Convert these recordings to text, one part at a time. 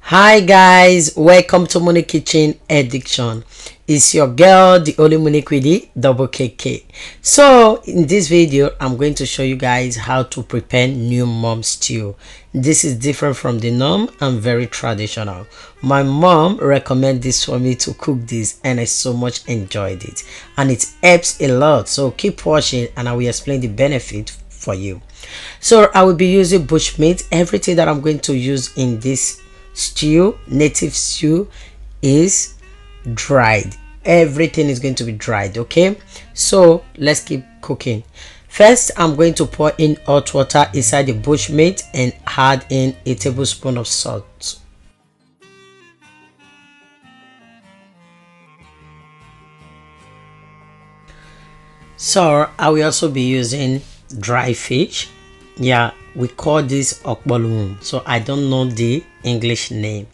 Hi guys, welcome to Monique Kitchen Addiction. It's your girl, the only Monique with the double KK. So in this video, I'm going to show you guys how to prepare new mom stew. This is different from the norm and very traditional. My mom recommended this for me to cook this and I so much enjoyed it. And it helps a lot. So keep watching and I will explain the benefit for you. So I will be using bushmeat. Everything that I'm going to use in this native stew, is dried. Everything is going to be dried. Okay, so let's keep cooking. First, I'm going to pour in hot water inside the bushmeat and add in a tablespoon of salt. So I will also be using dry fish. Yeah, we call this okbolum, so I don't know the English name.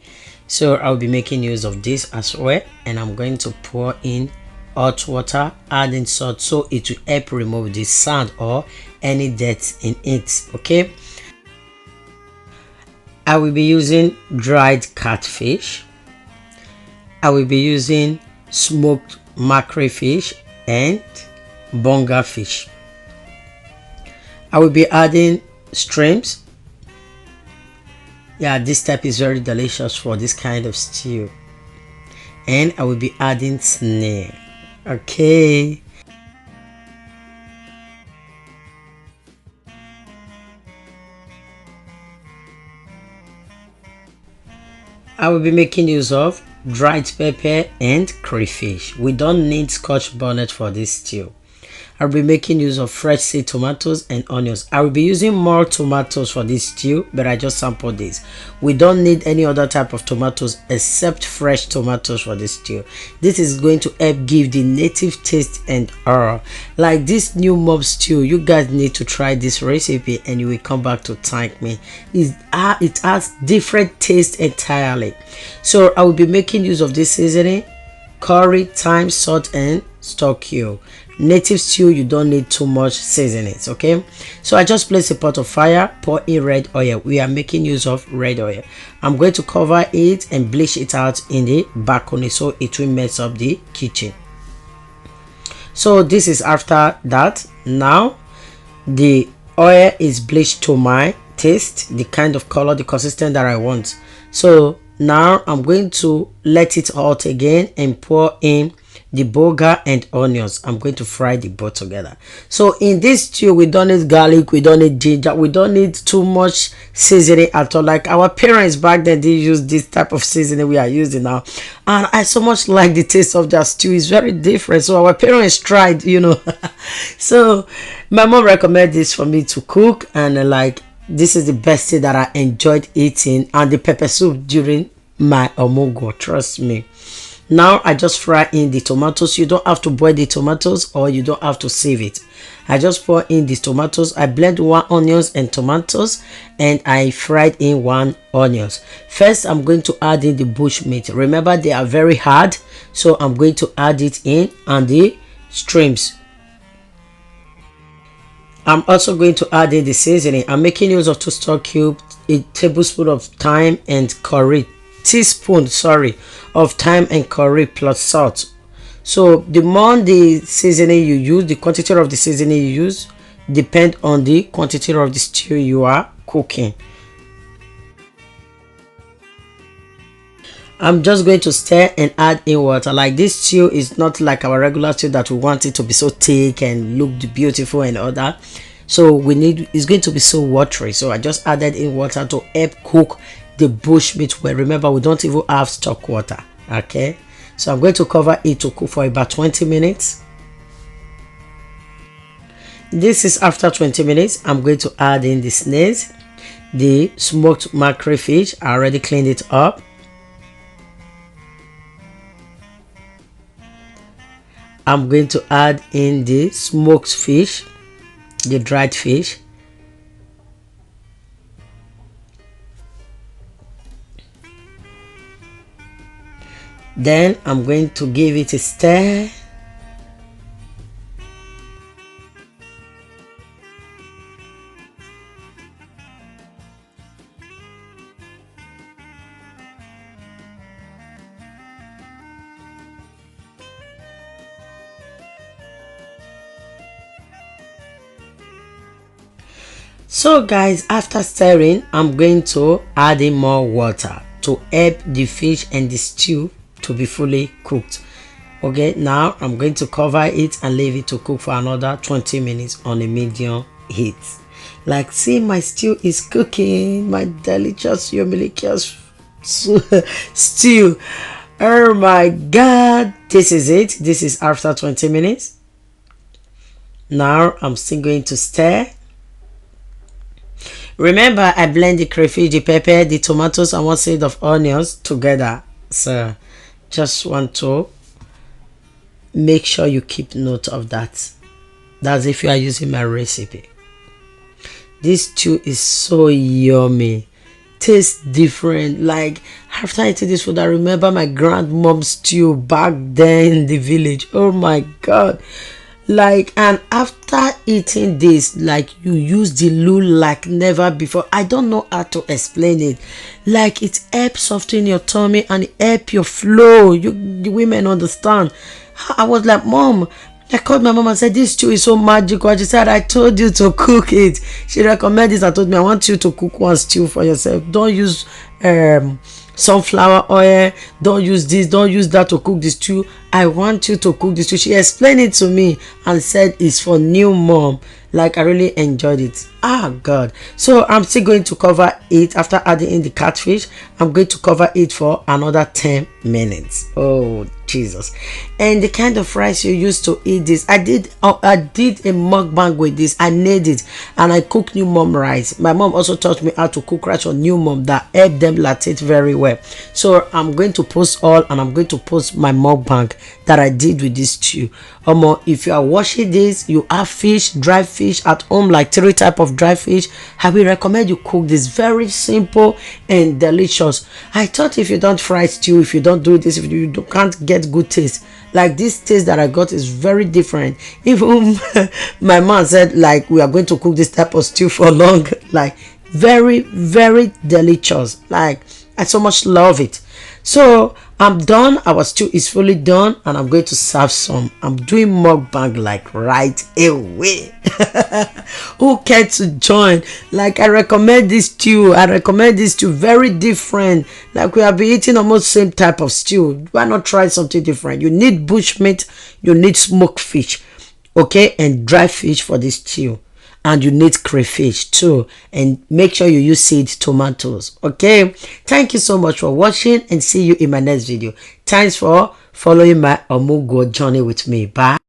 So I'll be making use of this as well, and I'm going to pour in hot water, adding salt so it will help remove the sand or any dirt in it. Okay, I will be using dried catfish. I will be using smoked mackerel fish and bonga fish. I will be adding shrimps. Yeah, this type is very delicious for this kind of stew. And I will be adding snail. Okay, I will be making use of dried pepper and crayfish. We don't need scotch bonnet for this stew. I'll be making use of fresh seed tomatoes and onions. I will be using more tomatoes for this stew, but I just sampled this. We don't need any other type of tomatoes except fresh tomatoes for this stew. This is going to help give the native taste and aura. Like this new mob stew, you guys need to try this recipe and you will come back to thank me. It has different taste entirely. So I will be making use of this seasoning: curry, thyme, salt, and stock cube. Native stew, you don't need too much seasonings. Okay, so I just place a pot of fire, pour in red oil. We are making use of red oil. I'm going to cover it and bleach it out in the balcony so it will mess up the kitchen. So this is after that. Now the oil is bleached to my taste, the kind of color, the consistency that I want. So now I'm going to let it hot again and pour in the burger and onions. I'm going to fry the both together. So in this stew, we don't need garlic, we don't need ginger, we don't need too much seasoning at all. Like our parents back then, they used this type of seasoning we are using now, and I so much like the taste of that stew. It's very different. So our parents tried, so my mom recommended this for me to cook, and like this is the best thing that I enjoyed eating, and the pepper soup during my omogo, trust me. Now I just fry in the tomatoes. You don't have to boil the tomatoes or you don't have to save it. I just pour in these tomatoes. I blend one onions and tomatoes and I fried in one onions. First, I'm going to add in the bush meat. Remember, they are very hard, so I'm going to add it in, and the shrimps. I'm also going to add in the seasoning. I'm making use of 2 stock cubes, a tablespoon of thyme and curry, teaspoon, sorry, of thyme and curry plus salt. So the more the seasoning you use, the quantity of the seasoning you use depend on the quantity of the stew you are cooking. I'm just going to stir and add in water. Like this stew is not like our regular stew that we want it to be so thick and look beautiful and all that. So we need, it's going to be so watery. So I just added in water to help cook the bush meat well. Remember, we don't even have stock water. Okay, so I'm going to cover it to cook for about 20 minutes. This is after 20 minutes. I'm going to add in the snails, the smoked mackerel fish. I already cleaned it up. I'm going to add in the smoked fish, the dried fish. Then I'm going to give it a stir. So guys, after stirring, I'm going to add in more water to help the fish and the stew to be fully cooked. Okay, now I'm going to cover it and leave it to cook for another 20 minutes on a medium heat. Like, see, my stew is cooking, my delicious umbilicus stew. Oh my god, this is it. This is after 20 minutes. Now I'm still going to stir. Remember, I blend the crayfish, the pepper, the tomatoes, and 1 seed of onions together. So just want to make sure you keep note of that. That's if you are using my recipe. This stew is so yummy. Tastes different. Like, after eating this food, I remember my grandmom's stew back then in the village. Oh my god. Like, and after eating this, like, you use the loo like never before. I don't know how to explain it. Like, it helps soften your tummy and it help your flow. The women understand. I was like, Mom, I called my mom and said, this stew is so magical. And she said, I told you to cook it. She recommended this and told me, I want you to cook one stew for yourself. Don't use sunflower oil. Don't use this. Don't use that to cook the stew. I want you to cook the stew. She explained it to me and said it's for new mom. Like, I really enjoyed it. Ah, God. So I'm still going to cover it after adding in the catfish. I'm going to cover it for another 10 minutes. Oh, Jesus. And the kind of rice you use to eat this, I did a mukbang with this. I made it and I cooked new mom rice. My mom also taught me how to cook rice on new mom that helped them lactate very well. So I'm going to post all, and I'm going to post my mukbang that I did with this stew. If you are watching this, you have fish, dry fish at home, like 3 types of dry fish, I will recommend you cook this. Very simple and delicious. I thought if you don't fry stew, if you don't do this, if you can't get good taste. Like, this taste that I got is very different. Even my mom said, like, we are going to cook this type of stew for long. Like, very, very delicious. Like, I so much love it. So I'm done. Our stew is fully done and I'm going to serve some. I'm doing mukbang like right away. Who cared to join? Like, I recommend this stew. I recommend this stew. Very different. Like, we have been eating almost same type of stew. Why not try something different? You need bushmeat. You need smoked fish. Okay, and dry fish for this stew. And you need crayfish too, and make sure you use seed tomatoes. Okay, thank you so much for watching and see you in my next video. Thanks for following my Omugwo journey with me. Bye.